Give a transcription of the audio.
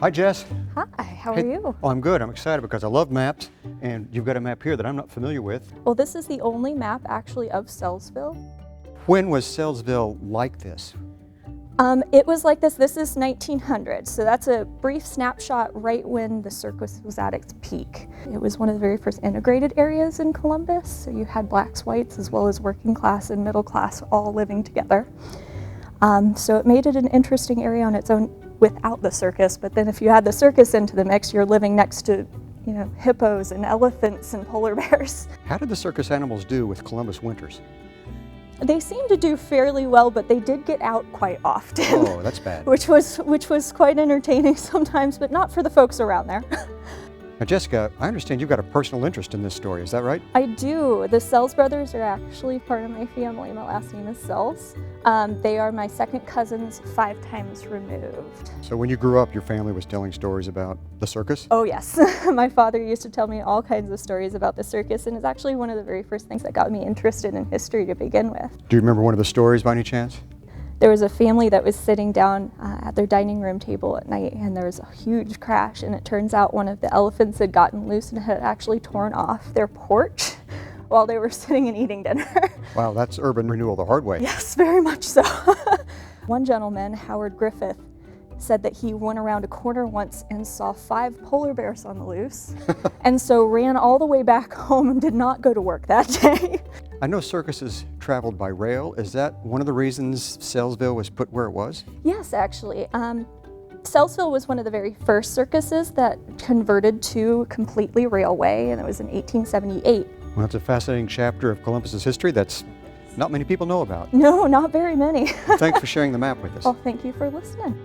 Hi, Jess. Hi, how are Hey. you? Oh, I'm good. I'm excited because I love maps, and you've got a map here that I'm not familiar with. Well, this is the only map actually of Sellersville. When was Sellersville like this? It was like this. This is 1900, so that's a brief snapshot right when the circus was at its peak. It was one of the very first integrated areas in Columbus, so you had blacks, whites, as well as working class and middle class all living together. So it made it an interesting area on its own without the circus, but then if you add the circus into the mix, you're living next to, hippos and elephants and polar bears. How did the circus animals do with Columbus winters? They seemed to do fairly well, but they did get out quite often. Oh, that's bad. which was quite entertaining sometimes, but not for the folks around there. Now, Jessica, I understand you've got a personal interest in this story. Is that right? I do. The Sells brothers are actually part of my family. My last name is Sells. They are my second cousins 5 times removed. So when you grew up, your family was telling stories about the circus? Oh yes, my father used to tell me all kinds of stories about the circus, and it's actually one of the very first things that got me interested in history to begin with. Do you remember one of the stories by any chance? There was a family that was sitting down at their dining room table at night, and there was a huge crash, and it turns out one of the elephants had gotten loose and had actually torn off their porch while they were sitting and eating dinner. Wow, that's urban renewal the hard way. Yes, very much so. One gentleman, Howard Griffith, said that he went around a corner once and saw 5 polar bears on the loose, and so ran all the way back home and did not go to work that day. I know circuses traveled by rail. Is that one of the reasons Sellersville was put where it was? Yes, actually. Sellersville was one of the very first circuses that converted to completely railway, and it was in 1878. Well, that's a fascinating chapter of Columbus's history that's not many people know about. No, not very many. Thanks for sharing the map with us. Well, thank you for listening.